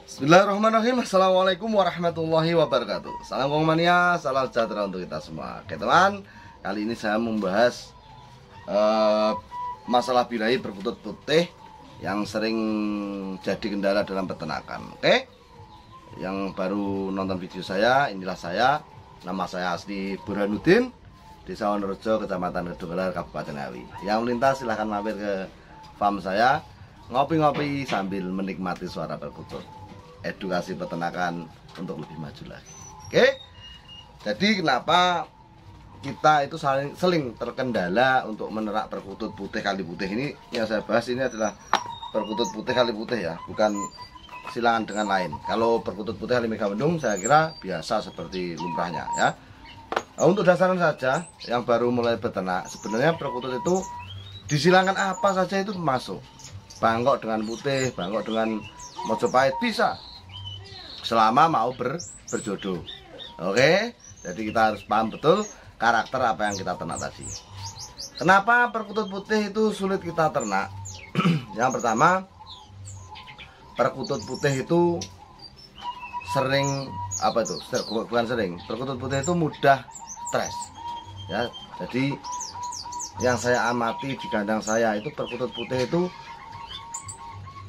Bismillahirrahmanirrahim. Assalamualaikum warahmatullahi wabarakatuh. Salam Kongmania, salam sejahtera untuk kita semua. Oke teman, kali ini saya membahas masalah birahi perkutut putih yang sering jadi kendala dalam peternakan. Oke, yang baru nonton video saya, inilah saya. Nama saya asli Burhanuddin, Desa Wonorejo, Kecamatan Kedunggelar, Kabupaten Ngawi. Yang melintas silahkan mampir ke farm saya, ngopi-ngopi sambil menikmati suara perkutut. Edukasi peternakan untuk lebih maju lagi. Oke, jadi kenapa kita itu sering terkendala untuk menerak perkutut putih kali putih? Ini yang saya bahas ini adalah perkutut putih kali putih ya, bukan silangan dengan lain. Kalau perkutut putih kali megamendung saya kira biasa seperti lumrahnya ya. Nah, untuk dasaran saja yang baru mulai beternak, sebenarnya perkutut itu disilangkan apa saja itu masuk. Bangkok dengan putih, bangkok dengan Mojopahit bisa, selama mau berjodoh. Oke, jadi kita harus paham betul karakter apa yang kita ternak tadi. Kenapa perkutut putih itu sulit kita ternak? Yang pertama, perkutut putih itu sering bukan sering, perkutut putih itu mudah stres ya. Jadi yang saya amati di kandang saya itu perkutut putih itu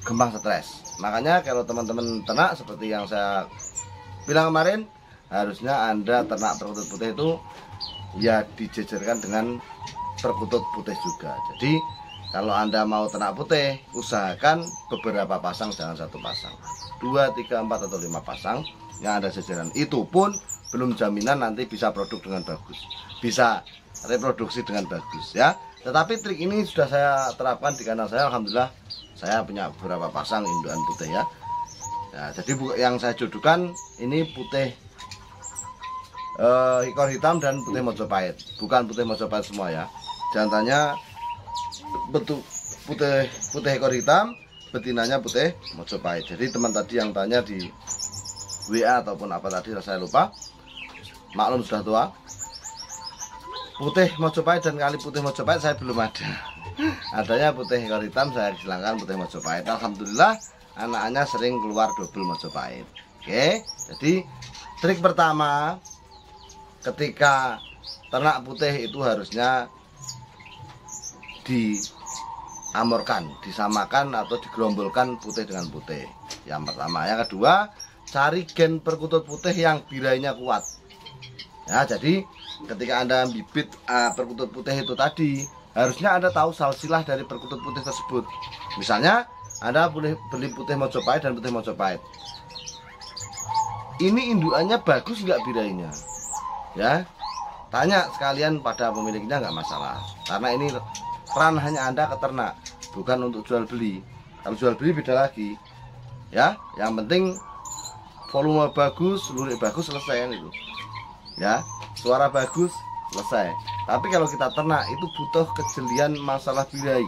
gampang stres. Makanya kalau teman-teman ternak seperti yang saya bilang kemarin, harusnya Anda ternak perkutut putih itu ya dijejerkan dengan perkutut putih juga. Jadi kalau Anda mau ternak putih, usahakan beberapa pasang, jangan satu pasang, 2, 3, 4 atau 5 pasang yang ada jejeran. Itu pun belum jaminan nanti bisa produk dengan bagus, bisa reproduksi dengan bagus ya. Tetapi trik ini sudah saya terapkan di kandang saya. Alhamdulillah saya punya beberapa pasang indukan putih ya. Nah, jadi yang saya jodohkan ini putih ekor hitam dan putih Mojopahit, bukan putih Mojopahit semua ya. Jantannya betul putih ekor hitam, betinanya putih Mojopahit. Jadi teman tadi yang tanya di WA ataupun apa tadi saya lupa, maklum sudah tua. Putih Mojopahit dan kali putih Mojopahit saya belum ada. Adanya putih ekor hitam, saya silangkan putih Mojopahit. Alhamdulillah anak-anaknya sering keluar double Mojopahit. Oke, jadi trik pertama ketika ternak putih itu harusnya diamorkan, disamakan atau digerombolkan putih dengan putih. Yang pertama. Yang kedua, cari gen perkutut putih yang birainya kuat ya. Jadi ketika Anda bibit perkutut putih itu tadi, harusnya Anda tahu silsilah dari perkutut putih tersebut. Misalnya Anda boleh beli putih Mojopahit dan putih Mojopahit, ini indukannya bagus nggak birainya ya, tanya sekalian pada pemiliknya, nggak masalah. Karena ini ranahnya Anda ke ternak, bukan untuk jual beli. Kalau jual beli beda lagi ya. Yang penting volume bagus, lurik bagus, selesai kan itu ya. Suara bagus, selesai. Tapi kalau kita ternak itu butuh kejelian masalah birahi.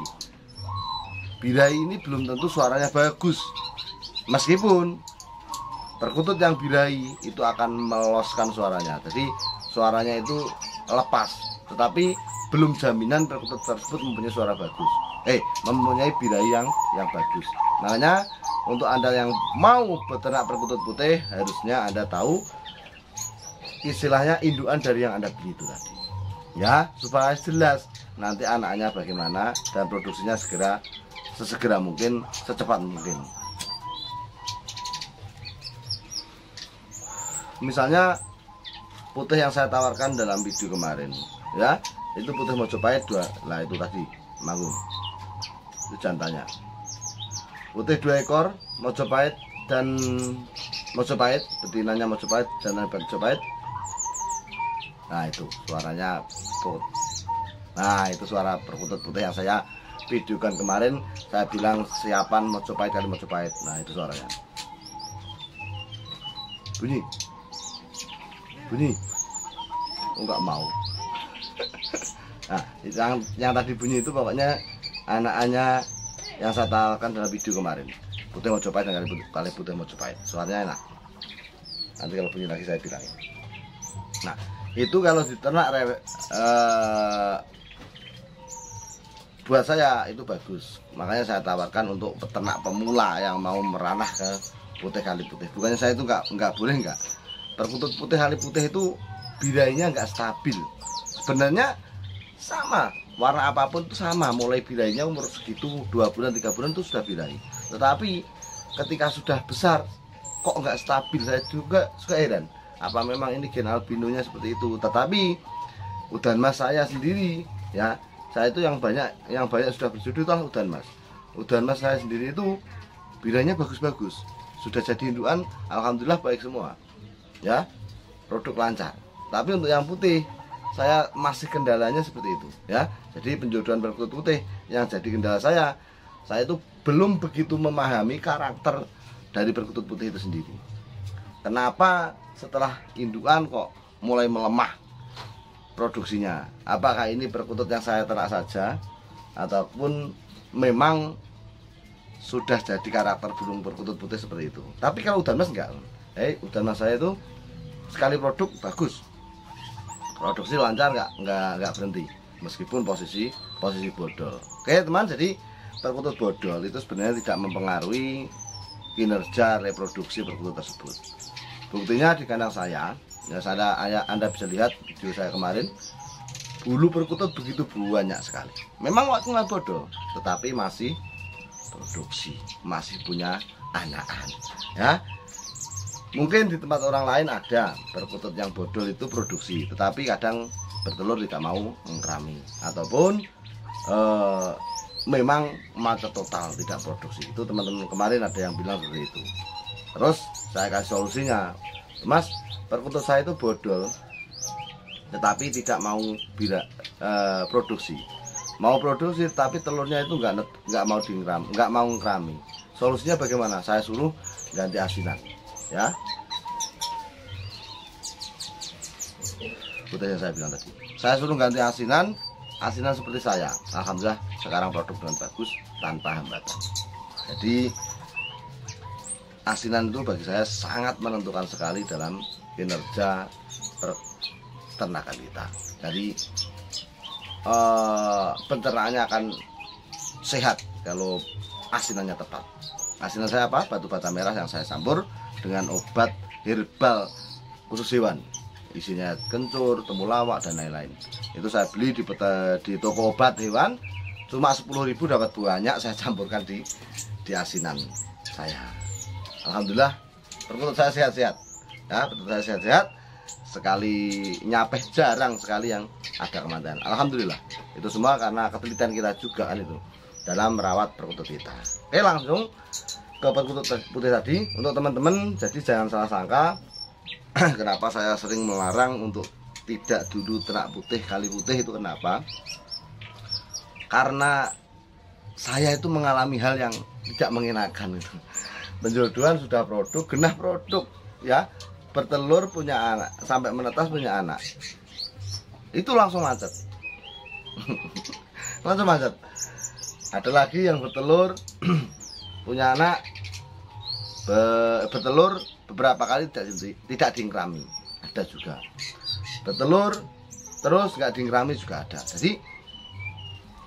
Birahi ini belum tentu suaranya bagus, meskipun perkutut yang birahi itu akan meloskan suaranya. Jadi suaranya itu lepas, tetapi belum jaminan perkutut tersebut mempunyai suara bagus, mempunyai birahi yang bagus. Makanya untuk Anda yang mau beternak perkutut putih, harusnya Anda tahu istilahnya indukan dari yang Anda beli itu tadi ya, supaya jelas nanti anaknya bagaimana dan produksinya sesegera mungkin, secepat mungkin. Misalnya putih yang saya tawarkan dalam video kemarin ya, itu putih Mojopahit 2. Lah itu tadi manggung, itu jantannya putih 2 ekor Mojopahit dan Mojopahit, betinanya Mojopahit, jantannya Mojopahit. Nah itu suaranya put. Nah itu suara perkutut putih yang saya videokan kemarin. Saya bilang siapan Mojopahit kali Mojopahit. Nah itu suaranya bunyi enggak mau. Nah yang tadi bunyi itu pokoknya anak-anaknya yang saya tawarkan dalam video kemarin, putih Mojopahit dan kali putih Mojopahit. Suaranya enak. Nanti kalau bunyi lagi saya bilangin. Nah itu kalau diternak buat saya itu bagus. Makanya saya tawarkan untuk peternak pemula yang mau meranah ke putih kali putih. Bukannya saya itu nggak boleh nggak. Perkutut putih kali putih itu birainya nggak stabil. Sebenarnya sama, warna apapun itu sama. Mulai birainya umur segitu 2 bulan 3 bulan itu sudah birai. Tetapi ketika sudah besar kok nggak stabil, saya juga suka heran. Apa memang ini gen albinonya seperti itu? Tetapi udan mas saya sendiri, ya, saya itu yang banyak sudah berjodoh lah udan mas. Udan mas saya sendiri itu biranya bagus-bagus, sudah jadi indukan, alhamdulillah baik semua, ya, produk lancar. Tapi untuk yang putih saya masih kendalanya seperti itu, ya. Jadi penjodohan perkutut putih yang jadi kendala saya itu belum begitu memahami karakter dari perkutut putih itu sendiri. Kenapa setelah indukan kok mulai melemah produksinya? Apakah ini perkutut yang saya ternak saja ataupun memang sudah jadi karakter burung perkutut putih seperti itu? Tapi kalau udan mas enggak. Udan mas saya itu sekali produk bagus, produksi lancar, enggak berhenti meskipun posisi bodol. Oke teman, jadi perkutut bodol itu sebenarnya tidak mempengaruhi kinerja reproduksi perkutut tersebut. Buktinya di kandang saya, ya, Anda bisa lihat video saya kemarin, bulu perkutut begitu banyak sekali. Memang waktu nggak bodol, tetapi masih produksi, masih punya anakan, ya. Mungkin di tempat orang lain ada perkutut yang bodol itu produksi, tetapi kadang bertelur tidak mau mengkrami, ataupun memang macet total tidak produksi. Itu teman-teman kemarin ada yang bilang seperti itu. Terus saya kasih solusinya, mas, perkutut saya itu bodol tetapi tidak mau produksi, mau produksi tapi telurnya itu nggak mau ngerami. Solusinya bagaimana? Saya suruh ganti asinan, ya. Seperti yang saya bilang tadi, saya suruh ganti asinan seperti saya. Alhamdulillah sekarang produk dengan bagus tanpa hambatan. Jadi asinan itu bagi saya sangat menentukan sekali dalam kinerja peternakan kita. Jadi pencernaannya akan sehat kalau asinannya tepat. Asinan saya apa? Batu bata merah yang saya campur dengan obat herbal khusus hewan. Isinya kencur, temulawak dan lain-lain. Itu saya beli di toko obat hewan, cuma 10.000 dapat banyak. Saya campurkan di asinan saya. Alhamdulillah perkutut saya sehat-sehat, ya, perkutut saya sehat-sehat. Sekali nyapeh jarang sekali yang ada kematian. Alhamdulillah itu semua karena ketelitian kita juga kan itu dalam merawat perkutut kita. Oke, langsung ke perkutut putih tadi. Untuk teman-teman, jadi jangan salah sangka kenapa saya sering melarang untuk tidak dulu ternak putih kali putih. Itu kenapa? Karena saya itu mengalami hal yang tidak mengenakan itu. Penjodohan sudah produk, genah produk, ya, bertelur punya anak, sampai menetas punya anak, itu langsung macet. Langsung macet. Ada lagi yang bertelur punya anak, bertelur beberapa kali tidak diingkrami, ada juga. Bertelur terus nggak diingkrami juga ada. Jadi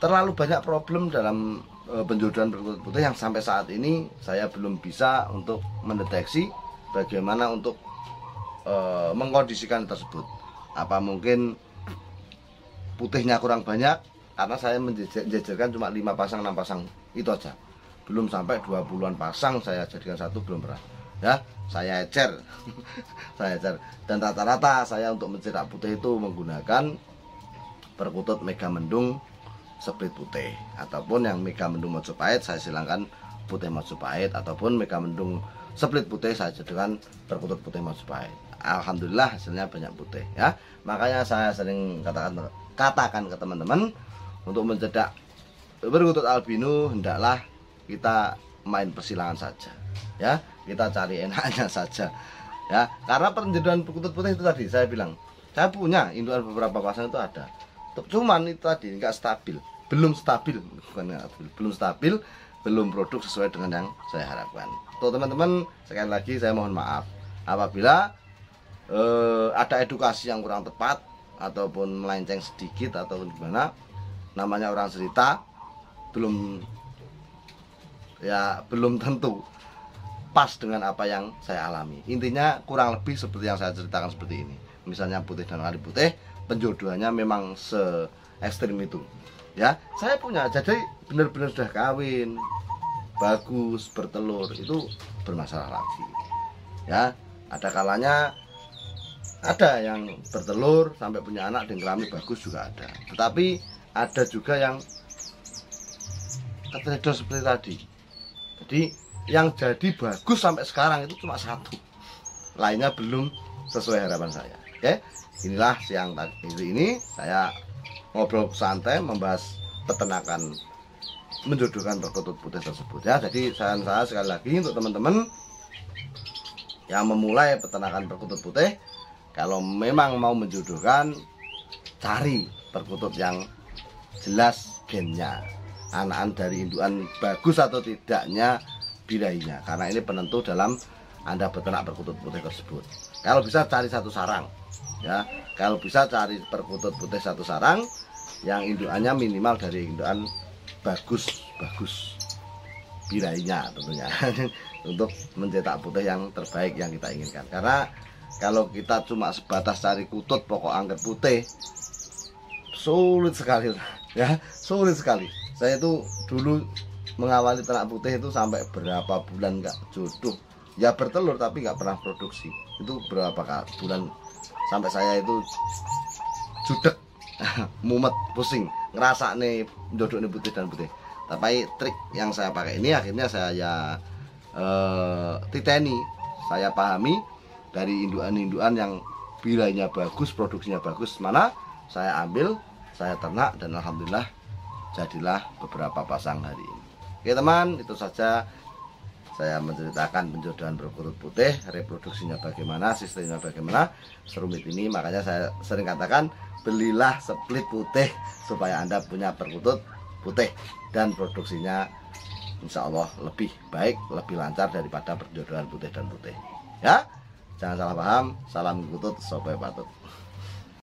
terlalu banyak problem dalam penjodohan perkutut putih yang sampai saat ini saya belum bisa untuk mendeteksi bagaimana untuk mengkondisikan tersebut. Apa mungkin putihnya kurang banyak karena saya menjejerkan cuma 5 pasang 6 pasang itu aja, belum sampai 20-an pasang saya jadikan satu, belum pernah, ya. Saya ecer saya ecer, dan rata-rata saya untuk mencetak putih itu menggunakan perkutut Mega Mendung split putih, ataupun yang Mega Mendung Majapahit saya silangkan putih Majapahit, ataupun Mega Mendung split putih saya jadikan perkutut putih Majapahit. Alhamdulillah hasilnya banyak putih, ya. Makanya saya sering katakan ke teman-teman, untuk mencetak perkutut albino hendaklah kita main persilangan saja, ya. Kita cari enaknya saja, ya. Karena penjodohan perkutut putih itu tadi saya bilang, saya punya indukan beberapa pasang itu ada, cuman itu tadi nggak stabil, belum stabil, belum stabil, belum produk sesuai dengan yang saya harapkan. Tuh teman-teman, sekali lagi saya mohon maaf apabila ada edukasi yang kurang tepat ataupun melenceng sedikit ataupun gimana. Namanya orang cerita belum tentu pas dengan apa yang saya alami. Intinya kurang lebih seperti yang saya ceritakan seperti ini. Misalnya putih dan kali putih, penjodohannya memang se ekstrim itu. Ya, saya punya, jadi benar-benar sudah kawin, bagus, bertelur, itu bermasalah lagi. Ya, ada kalanya ada yang bertelur sampai punya anak dan kelamin bagus juga ada. Tetapi ada juga yang ketredos seperti tadi. Jadi yang jadi bagus sampai sekarang itu cuma satu, lainnya belum sesuai harapan saya. Oke, inilah siang tadi ini saya ngobrol santai membahas peternakan menjodohkan perkutut putih tersebut ya. Jadi saran saya sekali lagi untuk teman-teman yang memulai peternakan perkutut putih, kalau memang mau menjodohkan, cari perkutut yang jelas gennya, anakan dari indukan bagus atau tidaknya birahinya, karena ini penentu dalam Anda beternak perkutut putih tersebut. Kalau bisa cari satu sarang ya, kalau bisa cari perkutut putih satu sarang yang indukannya minimal dari indukan bagus birahinya tentunya untuk mencetak putih yang terbaik yang kita inginkan. Karena kalau kita cuma sebatas cari kutut pokok angker putih, sulit sekali ya, sulit sekali. Saya itu dulu mengawali ternak putih itu sampai berapa bulan nggak jodoh ya, bertelur tapi nggak pernah produksi. Itu berapa bulan sampai saya itu judek mumet, pusing, ngerasa nih jodoh nih putih dan putih. Tapi trik yang saya pakai ini akhirnya saya titeni, saya pahami dari indukan-indukan yang birahinya bagus, produksinya bagus, mana saya ambil, saya ternak, dan alhamdulillah jadilah beberapa pasang hari ini. Oke teman, itu saja saya menceritakan penjodohan perkutut putih, reproduksinya bagaimana, sistemnya bagaimana, serumit ini. Makanya saya sering katakan, belilah split putih supaya Anda punya perkutut putih dan produksinya insya Allah lebih baik, lebih lancar daripada perjodohan putih dan putih. Ya, jangan salah paham. Salam kutut, sobai patut.